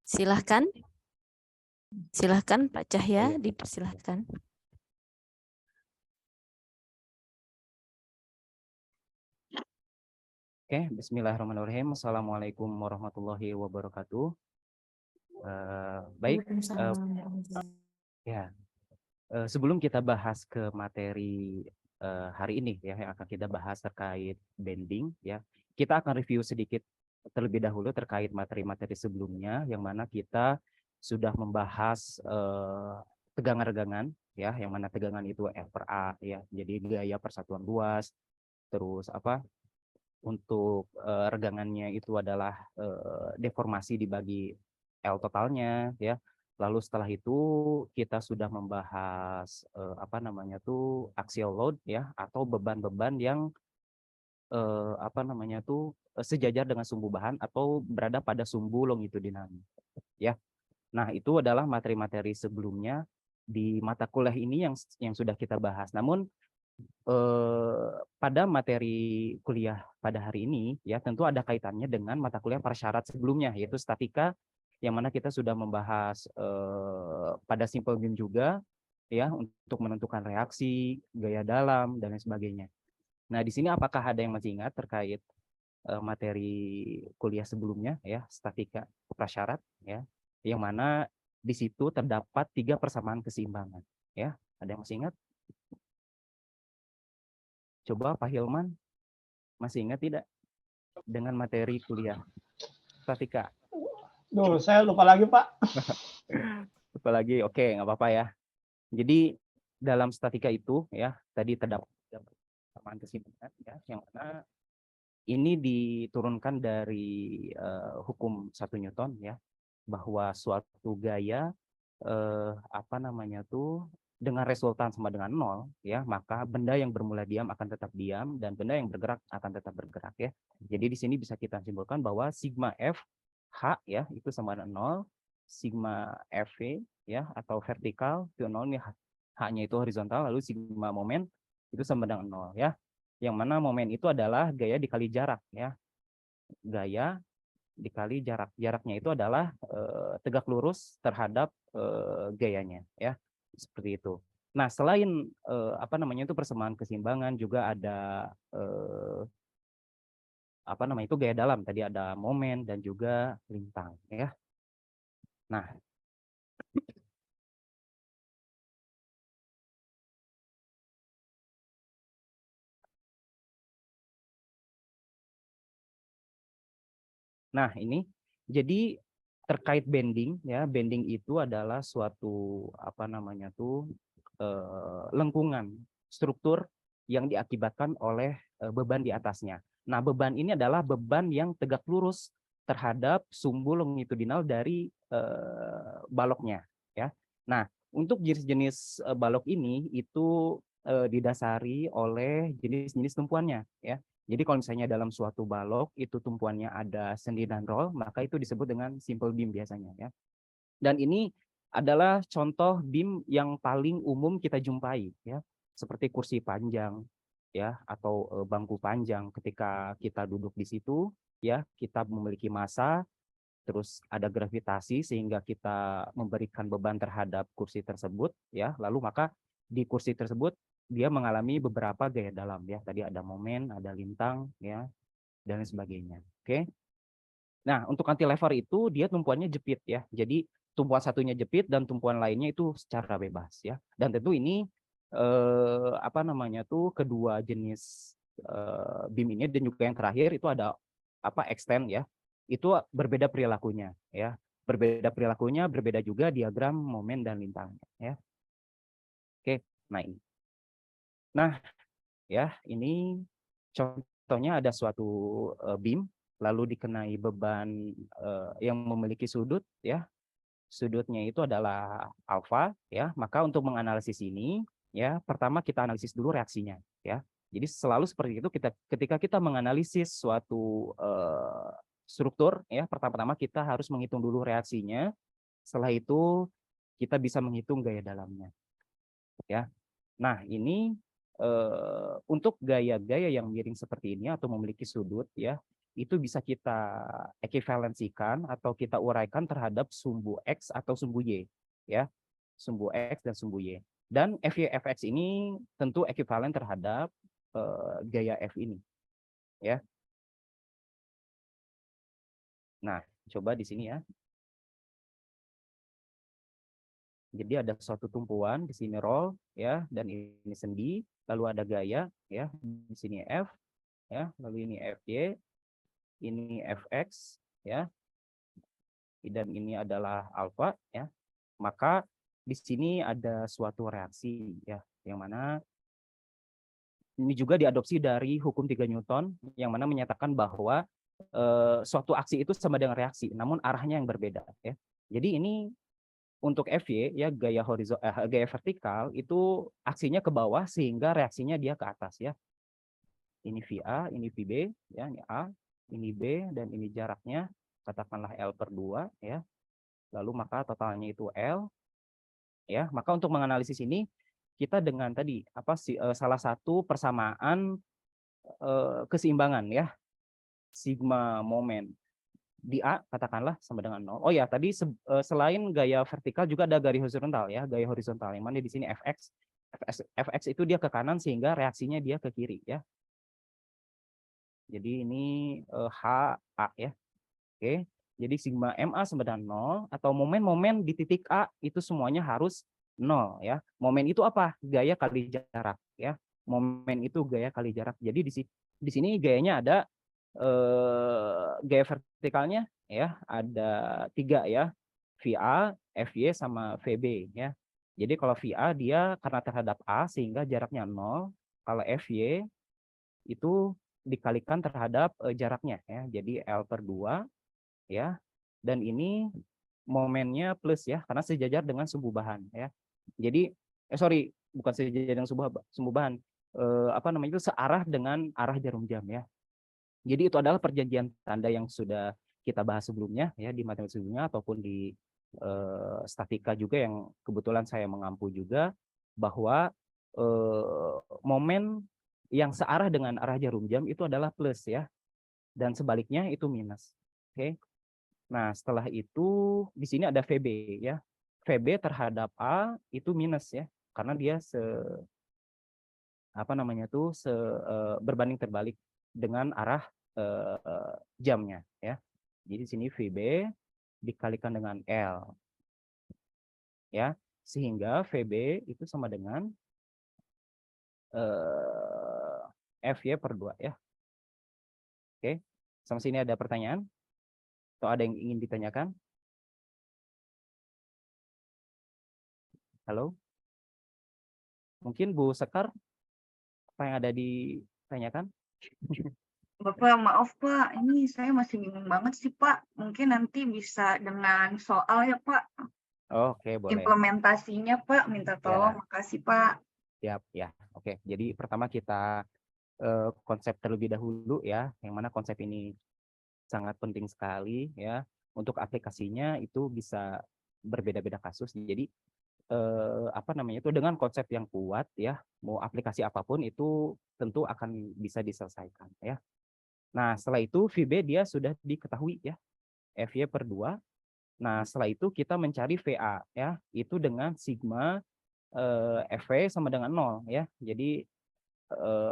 Silahkan, silahkan Pak Cahya, Iya. dipersilahkan. Oke, bismillahirrahmanirrahim. Assalamualaikum warahmatullahi wabarakatuh. Baik, ya. Sebelum kita bahas ke materi hari ini ya, yang akan kita bahas terkait bending ya, kita akan review sedikit terlebih dahulu terkait materi-materi sebelumnya, yang mana kita sudah membahas tegangan-regangan ya, yang mana tegangan itu F per A ya, jadi gaya persatuan luas, terus apa? Untuk regangannya itu adalah deformasi dibagi L totalnya ya. Lalu setelah itu kita sudah membahas apa namanya tuh axial load ya, atau beban-beban yang apa namanya tuh sejajar dengan sumbu bahan atau berada pada sumbu longitudinal ya. Nah, itu adalah materi-materi sebelumnya di mata kuliah ini yang sudah kita bahas. Namun pada materi kuliah pada hari ini ya tentu ada kaitannya dengan mata kuliah prasyarat sebelumnya, yaitu statika, yang mana kita sudah membahas pada simple beam juga ya, untuk menentukan reaksi, gaya dalam dan lain sebagainya. Nah, di sini apakah ada yang masih ingat terkait materi kuliah sebelumnya ya, statika prasyarat ya, yang mana di situ terdapat 3 persamaan keseimbangan ya. Ada yang masih ingat? Coba Pak Hilman, masih ingat tidak dengan materi kuliah statika? Duh, saya lupa lagi, Pak. Lupa lagi, oke, nggak apa-apa ya. Jadi dalam statika itu ya, tadi terdapat persamaan keseimbangan ya, yang mana ini diturunkan dari hukum 1 Newton ya, bahwa suatu gaya apa namanya tuh dengan resultan sama dengan 0 ya, maka benda yang bermula diam akan tetap diam dan benda yang bergerak akan tetap bergerak ya. Jadi di sini bisa kita simpulkan bahwa sigma F H ya itu sama dengan 0, sigma FV ya atau vertikal itu 0 nih, H-nya itu horizontal, lalu sigma momen itu sama dengan 0 ya. Yang mana momen itu adalah gaya dikali jarak ya. Gaya dikali jarak. Jaraknya itu adalah tegak lurus terhadap gayanya ya. Seperti itu. Nah, selain apa namanya itu persamaan keseimbangan, juga ada apa namanya itu gaya dalam. Tadi ada momen dan juga lintang ya. Nah, ini jadi terkait bending ya, bending itu adalah suatu apa namanya tuh lengkungan struktur yang diakibatkan oleh beban di atasnya. Nah, beban ini adalah beban yang tegak lurus terhadap sumbu longitudinal dari baloknya ya. Nah, untuk jenis-jenis balok ini itu didasari oleh jenis-jenis tumpuannya ya. Jadi kalau misalnya dalam suatu balok itu tumpuannya ada sendi dan roll, maka itu disebut dengan simple beam biasanya ya. Dan ini adalah contoh beam yang paling umum kita jumpai ya, seperti kursi panjang ya, atau bangku panjang. Ketika kita duduk di situ ya, kita memiliki massa, terus ada gravitasi sehingga kita memberikan beban terhadap kursi tersebut ya, lalu maka di kursi tersebut dia mengalami beberapa gaya dalam ya. Tadi ada momen, ada lintang ya, dan lain sebagainya. Oke. Nah, untuk cantilever itu dia tumpuannya jepit ya. Jadi tumpuan satunya jepit dan tumpuan lainnya itu secara bebas ya. Dan tentu ini apa namanya tuh kedua jenis beam ini dan juga yang terakhir itu ada apa extend ya. Itu berbeda perilakunya ya. Berbeda perilakunya, berbeda juga diagram momen dan lintangnya ya. Oke, nah ini. Nah, ya, ini contohnya ada suatu beam lalu dikenai beban yang memiliki sudut ya. Sudutnya itu adalah alfa ya. Maka untuk menganalisis ini ya, pertama kita analisis dulu reaksinya ya. Jadi selalu seperti itu, ketika kita menganalisis suatu struktur ya, pertama-tama kita harus menghitung dulu reaksinya. Setelah itu kita bisa menghitung gaya dalamnya ya. Nah, ini untuk gaya-gaya yang miring seperti ini atau memiliki sudut ya, itu bisa kita ekivalensikan atau kita uraikan terhadap sumbu X atau sumbu Y, ya, sumbu X dan sumbu Y. Dan FY Fx ini tentu ekivalen terhadap gaya F ini, ya. Nah, coba di sini ya. Jadi ada suatu tumpuan di sini roll, ya, dan ini sendi, lalu ada gaya, ya, di sini F, ya, lalu ini Fy, ini Fx, ya, dan ini adalah alfa, ya. Maka di sini ada suatu reaksi, ya, yang mana ini juga diadopsi dari hukum 3 Newton, yang mana menyatakan bahwa suatu aksi itu sama dengan reaksi, namun arahnya yang berbeda, ya. Jadi ini untuk Fy, ya, gaya gaya vertikal itu aksinya ke bawah sehingga reaksinya dia ke atas, ya. Ini VA, ini VB, ya, ini A, ini B, dan ini jaraknya katakanlah L/2, ya. Lalu maka totalnya itu L, ya. Maka untuk menganalisis ini kita dengan tadi salah satu persamaan keseimbangan, ya, sigma momen di A katakanlah sama dengan 0. Oh ya, tadi selain gaya vertikal juga ada gaya horizontal, ya, gaya horizontal yang mana di sini Fx itu dia ke kanan sehingga reaksinya dia ke kiri, ya. Jadi ini HA, ya. Oke. Jadi sigma MA sama dengan 0 atau momen-momen di titik A itu semuanya harus 0, ya. Momen itu apa? Gaya kali jarak, ya. Momen itu gaya kali jarak. Jadi di sini gayanya ada gaya vertikalnya, ya, ada 3, ya. VA, FY sama VB, ya. Jadi kalau VA dia karena terhadap A sehingga jaraknya 0. Kalau FY itu dikalikan terhadap jaraknya, ya. Jadi L/2, ya. Dan ini momennya plus, ya, karena sejajar dengan sumbu bahan, ya. Jadi sorry, bukan sejajar dengan sumbu bahan. Apa namanya itu searah dengan arah jarum jam, ya. Jadi itu adalah perjanjian tanda yang sudah kita bahas sebelumnya, ya, di materi sebelumnya ataupun di statika juga yang kebetulan saya mengampu juga, bahwa momen yang searah dengan arah jarum jam itu adalah plus, ya, dan sebaliknya itu minus. Oke. Nah, setelah itu di sini ada VB, ya. VB terhadap A itu minus, ya, karena dia berbanding terbalik dengan arah jamnya, ya. Jadi sini VB dikalikan dengan L, ya, sehingga VB itu sama dengan FY/2, ya. Oke, sampai sini ada pertanyaan atau ada yang ingin ditanyakan? Halo, mungkin Bu Sekar, apa yang ada ditanyakan? Bapak, maaf Pak, ini saya masih bingung banget sih Pak. Mungkin nanti bisa dengan soal ya Pak. Oke, boleh. Implementasinya Pak, minta tolong. Ya. Makasih Pak. Siap, ya. Oke, jadi pertama kita konsep terlebih dahulu, ya, yang mana konsep ini sangat penting sekali, ya. Untuk aplikasinya itu bisa berbeda-beda kasus. Jadi apa namanya itu dengan konsep yang kuat, ya, mau aplikasi apapun itu tentu akan bisa diselesaikan, ya. Nah, setelah itu VB dia sudah diketahui, ya, FY/2. Nah, setelah itu kita mencari VA, ya, itu dengan sigma FV sama dengan 0, ya. Jadi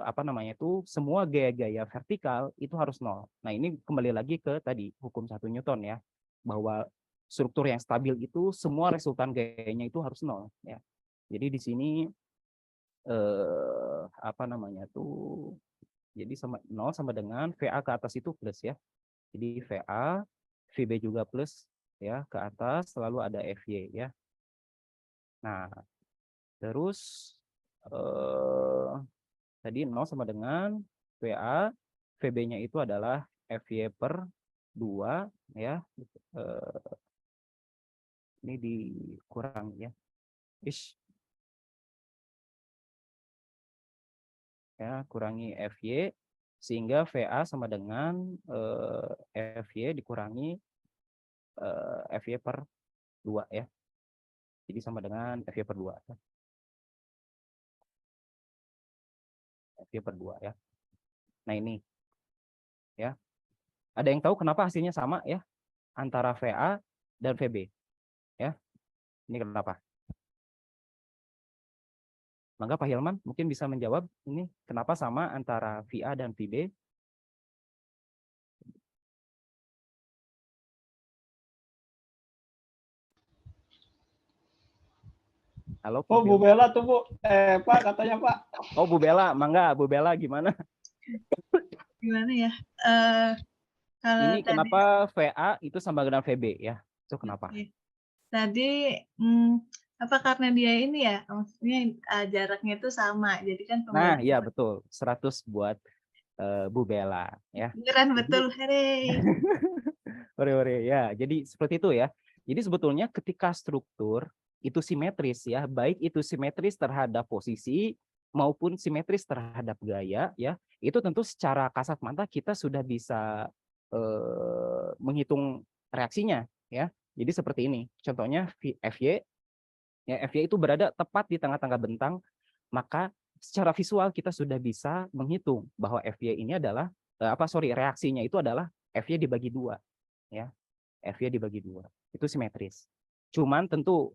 apa namanya itu semua gaya-gaya vertikal itu harus 0. Nah, ini kembali lagi ke tadi hukum 1 Newton, ya, bahwa struktur yang stabil itu semua resultan gayanya itu harus 0, ya. Jadi di sini apa namanya tuh, jadi 0 sama dengan VA ke atas itu plus, ya. Jadi VA, VB juga plus, ya, ke atas, lalu ada FY, ya. Nah, terus tadi 0 sama dengan VA, VB-nya itu adalah FY/2, ya. Ini dikurangi, ya. Ya, kurangi FY sehingga VA sama dengan FY dikurangi FY/2, ya. Jadi sama dengan FY/2. FY/2, ya. Nah, ini, ya. Ada yang tahu kenapa hasilnya sama ya antara VA dan VB? Ya, ini kenapa? Maka Pak Hilman mungkin bisa menjawab ini kenapa sama antara VA dan VB? Halo, Pak Oh, Bu Hilman. Bella tuh, Bu. Pak, katanya Pak. Oh, Bu Bella, mangga Bu Bella gimana? Gimana ya? Kalau Ini tadi, kenapa VA itu sama dengan VB ya? Itu kenapa? oke. Tadi apa karena dia ini ya, maksudnya jaraknya itu sama, jadi kan Nah, pembagian iya betul. 100 buat Bu Bella ya. beneran Jadi betul, hore. ore ya. Jadi seperti itu ya. Jadi sebetulnya ketika struktur itu simetris ya, baik itu simetris terhadap posisi maupun simetris terhadap gaya ya, itu tentu secara kasat mata kita sudah bisa menghitung reaksinya ya. Jadi seperti ini. Contohnya FY ya, FY itu berada tepat di tengah-tengah bentang, maka secara visual kita sudah bisa menghitung bahwa FY ini adalah reaksinya itu adalah FY dibagi 2 ya. FY dibagi 2 itu simetris. Cuman tentu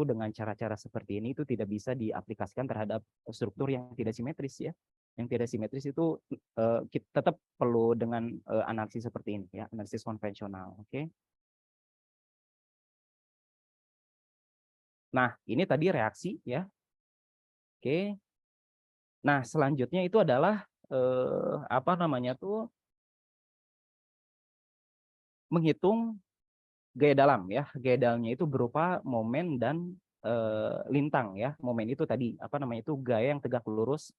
dengan cara-cara seperti ini itu tidak bisa diaplikasikan terhadap struktur yang tidak simetris ya. Yang tidak simetris itu kita tetap perlu dengan analisis seperti ini ya, analisis konvensional. Oke. Nah, ini tadi reaksi ya. Oke. Nah, selanjutnya itu adalah menghitung gaya dalam ya. Gaya dalamnya itu berupa momen dan lintang ya. Momen itu tadi itu gaya yang tegak lurus.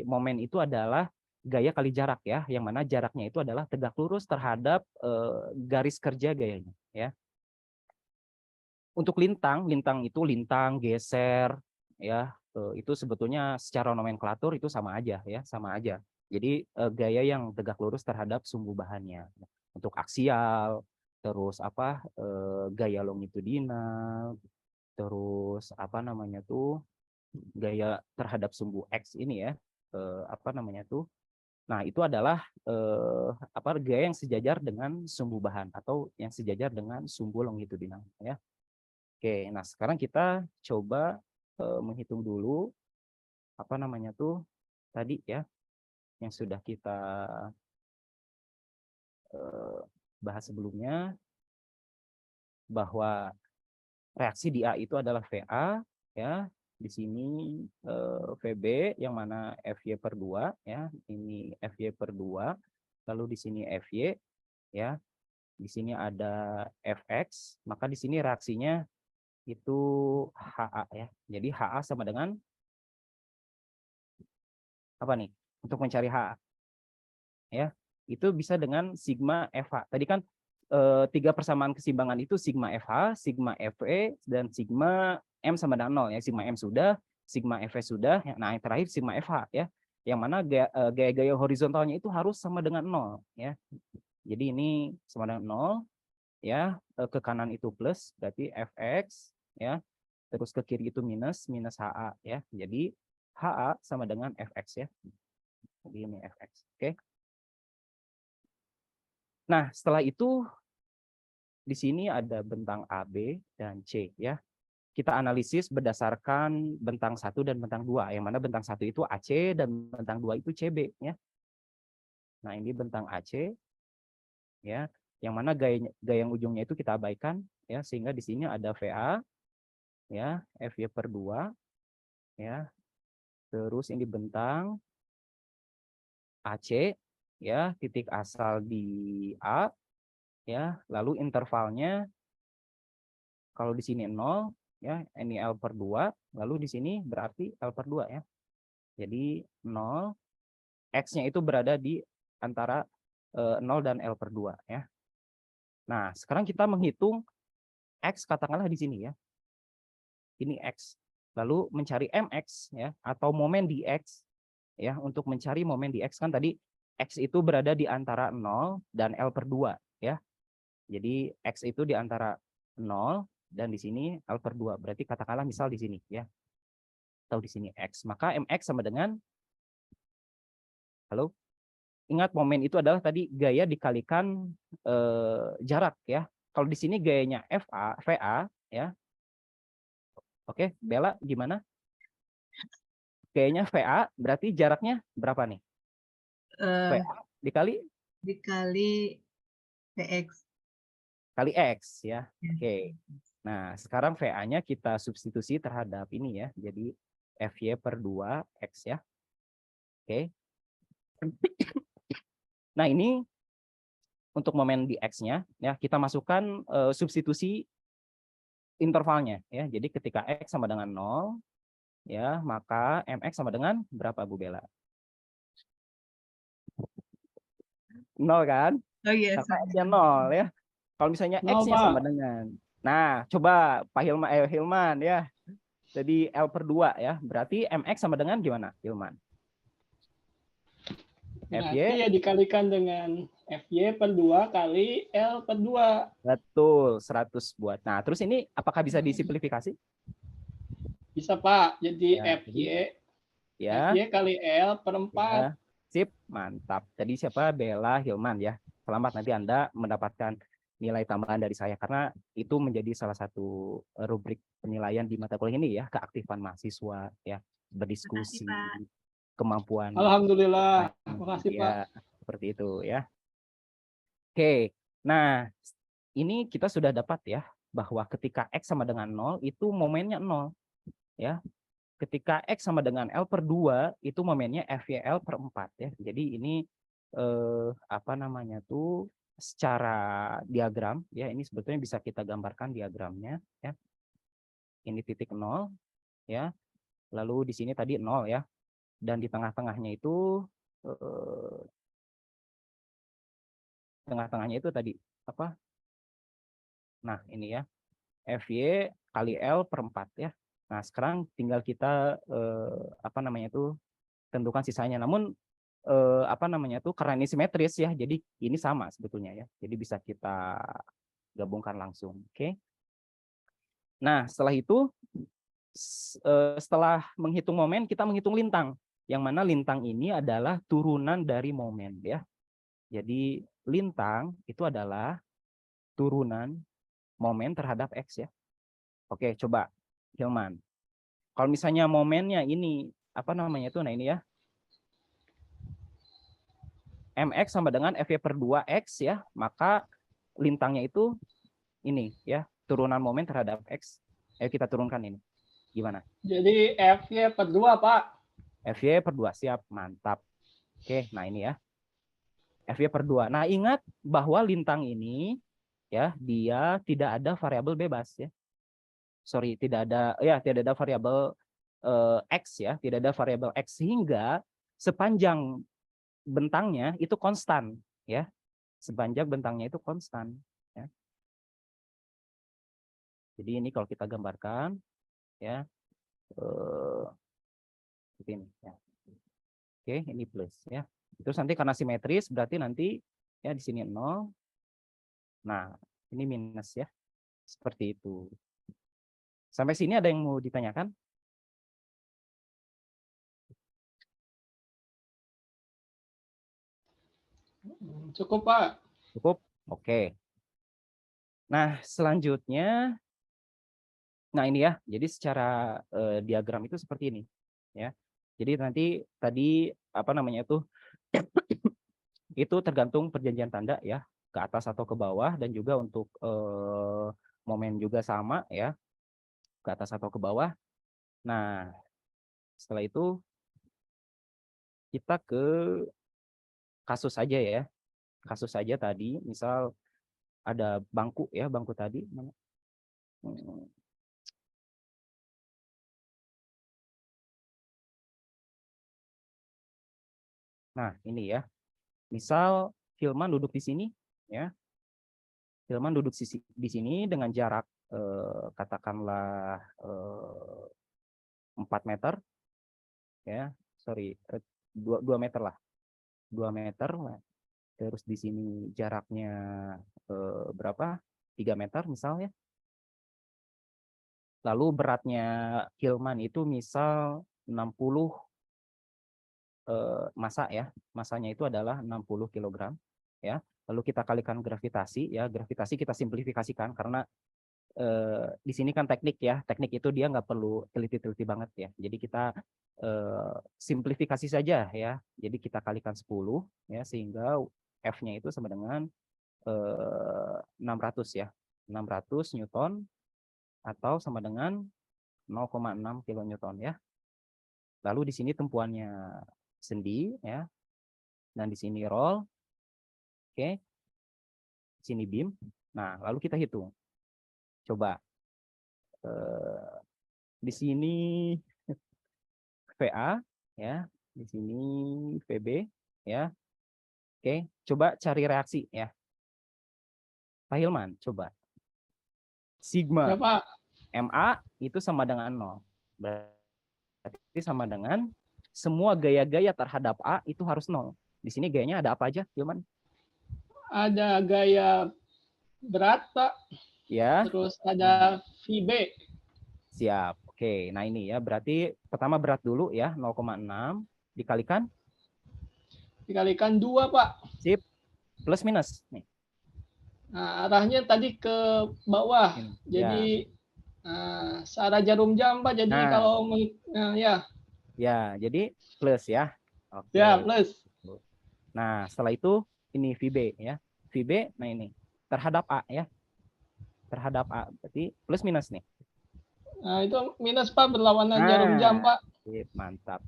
Momen itu adalah gaya kali jarak ya, yang mana jaraknya itu adalah tegak lurus terhadap garis kerja gayanya ya. Untuk lintang itu lintang, geser ya, itu sebetulnya secara nomenklatur itu sama aja ya, sama aja. Jadi gaya yang tegak lurus terhadap sumbu bahannya. Untuk aksial, terus gaya longitudinal, terus gaya terhadap sumbu X ini ya, nah itu adalah gaya yang sejajar dengan sumbu bahan atau yang sejajar dengan sumbu longitudinal ya. Oke, nah sekarang kita coba menghitung dulu tadi ya yang sudah kita bahas sebelumnya, bahwa reaksi di A itu adalah VA ya, di sini VB yang mana FY/2 ya, ini FY/2, lalu di sini FY ya, di sini ada Fx, maka di sini reaksinya itu HA ya. Jadi HA sama dengan apa nih? Untuk mencari HA ya, itu bisa dengan sigma FH. Tadi kan 3 persamaan keseimbangan itu sigma FH, sigma FE, dan sigma M sama dengan 0 ya. Sigma M sudah, sigma FE sudah. Nah, yang terakhir sigma FH ya. Yang mana gaya-gaya horizontalnya itu harus sama dengan 0 ya. Jadi ini sama dengan 0 ya. Ke kanan itu plus, berarti Fx ya. Terus ke kiri itu minus HA ya. Jadi HA sama dengan Fx ya. Jadi ini Fx. Oke. Nah, setelah itu di sini ada bentang AB dan C ya. Kita analisis berdasarkan bentang 1 dan bentang 2, yang mana bentang 1 itu AC dan bentang 2 itu CB ya. Nah, ini bentang AC ya, yang mana gaya yang ujungnya itu kita abaikan ya, sehingga di sini ada VA ya, FY/2 ya. Terus ini bentang AC ya, titik asal di A ya, lalu intervalnya kalau di sini 0 ya, ini L/2, lalu di sini berarti L/2 ya. Jadi 0, X-nya itu berada di antara 0 dan L/2 ya. Nah, sekarang kita menghitung X katakanlah di sini ya. Ini X. Lalu mencari MX ya, atau momen di X ya. Untuk mencari momen di X kan tadi X itu berada di antara 0 dan L/2 ya. Jadi X itu di antara 0 dan di sini L/2. Berarti katakanlah misal di sini ya. Atau di sini X. Maka MX sama dengan, halo? ingat momen itu adalah tadi gaya dikalikan jarak ya. Kalau di sini gayanya VA ya. Oke, Bella gimana? Gayanya VA berarti jaraknya berapa nih? Eh, VA dikali dikali PX. kali X ya. Ya. Oke. Nah, sekarang VA-nya kita substitusi terhadap ini ya. Jadi FY per 2 X ya. Oke. Nah, ini untuk momen di X-nya ya, kita masukkan substitusi intervalnya ya. Jadi ketika X sama dengan 0 ya, maka MX sama dengan berapa Bu Bella? 0 kan? Oh iya, Karena X-nya 0 ya. Kalau misalnya Nol, X-nya Pak. sama dengan, nah coba Pak Hilman ya. Jadi L per 2 ya. Berarti MX sama dengan gimana Hilman? Berarti ya dikalikan dengan FY per 2 kali L per 2. Betul, 100 buat. Nah, terus ini apakah bisa disimplifikasi? Bisa, Pak. Jadi Ya, ya, FY kali L per 4. ya. Sip, mantap. Tadi siapa? Bella Hilman ya. Selamat, nanti Anda mendapatkan nilai tambahan dari saya karena itu menjadi salah satu rubrik penilaian di mata kuliah ini ya, keaktifan mahasiswa ya, berdiskusi, Pak. kemampuan. Alhamdulillah. Terima kasih, Pak. Ya, seperti itu ya. Oke. Nah, ini kita sudah dapat ya bahwa ketika X sama dengan 0 itu momennya 0 ya. Ketika X sama dengan L per 2 itu momennya FYL per 4 ya. Jadi ini apa namanya tuh secara diagram ya, ini sebetulnya bisa kita gambarkan diagramnya ya. Ini titik 0 ya. Lalu di sini tadi 0 ya. Dan di tengah-tengahnya itu tengah-tengahnya itu tadi apa? Nah, ini ya. FY kali L per 4 ya. Nah, sekarang tinggal kita apa namanya itu tentukan sisanya. Namun apa namanya tuh karena ini simetris ya, jadi ini sama sebetulnya ya. Jadi bisa kita gabungkan langsung. Oke. Nah, setelah itu setelah menghitung momen, kita menghitung lintang. Yang mana lintang ini adalah turunan dari momen ya. Jadi lintang itu adalah turunan momen terhadap X ya. Oke, coba Hilman. Kalau misalnya momennya ini apa namanya itu, nah ini ya. MX sama dengan FY per 2X ya, maka lintangnya itu ini ya, turunan momen terhadap X. Ayo kita turunkan ini. Gimana? Jadi FY per 2, Pak. FY per 2, siap, mantap. Oke, nah ini ya. FY per 2. Nah, ingat bahwa lintang ini ya, dia tidak ada variabel bebas ya. Sorry, tidak ada variabel X ya, tidak ada variabel X, sehingga sepanjang bentangnya itu konstan ya, sepanjang bentangnya itu konstan ya. Jadi ini kalau kita gambarkan ya seperti ini ya. Oke, ini plus ya. Terus nanti karena simetris berarti nanti ya di sini 0. Nah, ini minus ya. Seperti itu. Sampai sini ada yang mau ditanyakan? Cukup, Pak. Cukup? Oke. Nah, selanjutnya, nah ini ya, jadi secara diagram itu seperti ini, ya. Jadi nanti tadi apa namanya itu tergantung perjanjian tanda ya, ke atas atau ke bawah, dan juga untuk momen juga sama ya, ke atas atau ke bawah. Nah, setelah itu kita ke kasus saja ya, kasus saja tadi, misal ada bangku ya, bangku tadi. Nah, ini ya. Misal Hilman duduk di sini ya. Hilman duduk di sini dengan jarak katakanlah 4 meter ya. Sorry, 2 meter lah. 2 meter. Terus di sini jaraknya berapa? 3 meter misalnya. Lalu beratnya Hilman itu misal 60 massa ya. Massanya itu adalah 60 kg ya. Lalu kita kalikan gravitasi ya. Gravitasi kita simplifikasikan karena di sini kan teknik ya. Teknik itu dia nggak perlu teliti-teliti banget ya. Jadi kita simplifikasi saja ya. Jadi kita kalikan 10 ya sehingga F-nya itu sama dengan 600 ya. 600 Newton atau sama dengan 0,6 kilonewton ya. Lalu di sini tumpuannya sendi ya. Dan di sini roll. Oke. Di sini beam. Nah, lalu kita hitung. Coba di sini VA ya, di sini VB ya. Oke, coba cari reaksi ya. Pak Hilman, coba. Sigma Ya, Pak. MA itu sama dengan 0. Berarti sama dengan semua gaya-gaya terhadap A itu harus 0. Di sini gayanya ada apa aja, Hilman? Ada gaya berat, Pak. Ya. Terus ada VB. Siap. Oke, nah ini ya, berarti pertama berat dulu ya, 0,6 dikalikan 2, Pak. sip, plus minus nih. Nah, arahnya tadi ke bawah. Ya. Jadi searah jarum jam, Pak. Jadi Nah. kalau ya. Ya, jadi plus ya. Oke. Ya, plus. Nah, setelah itu ini VB ya. VB, nah ini terhadap A ya. Terhadap A, berarti plus minus nih. Nah, itu minus, Pak, berlawanan jarum jam, Pak. Sip, mantap.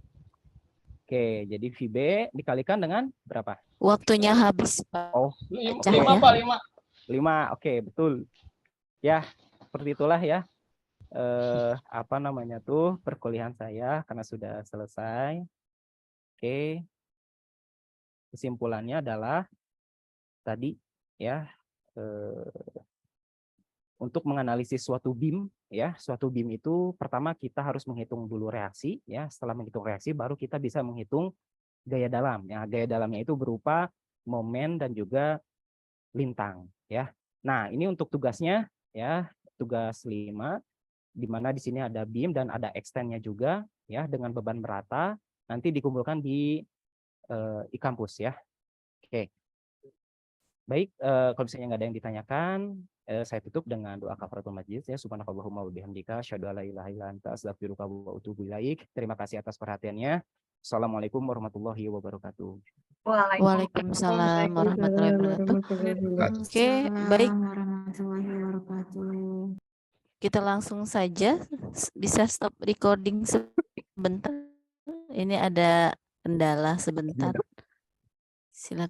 Oke, jadi VB dikalikan dengan berapa? Waktunya habis, Pak. Oh, 5, Cahaya. Pak, 5. 5. Oke, betul. Ya, seperti itulah ya. Apa namanya tuh perkuliahan saya karena sudah selesai. Oke. Kesimpulannya adalah tadi ya untuk menganalisis suatu beam ya, suatu beam itu pertama kita harus menghitung dulu reaksi ya. Setelah menghitung reaksi baru kita bisa menghitung gaya dalam. Ya, gaya dalamnya itu berupa momen dan juga lintang ya. Nah, ini untuk tugasnya ya, tugas 5 di mana di sini ada beam dan ada extend-nya juga ya dengan beban merata nanti dikumpulkan di e-kampus ya. Oke. Baik, kalau misalnya nggak ada yang ditanyakan, saya tutup dengan doa kafaratul majlis ya. Subhanakallahumma wa bihamdika asyhadu an la ilaha illa anta astaghfiruka wa atubu ilaik. Terima kasih atas perhatiannya. Assalamualaikum warahmatullahi wabarakatuh. Waalaikumsalam warahmatullahi wabarakatuh. Oke, baik. Kita langsung saja bisa stop recording sebentar. Ini ada kendala sebentar. Silakan.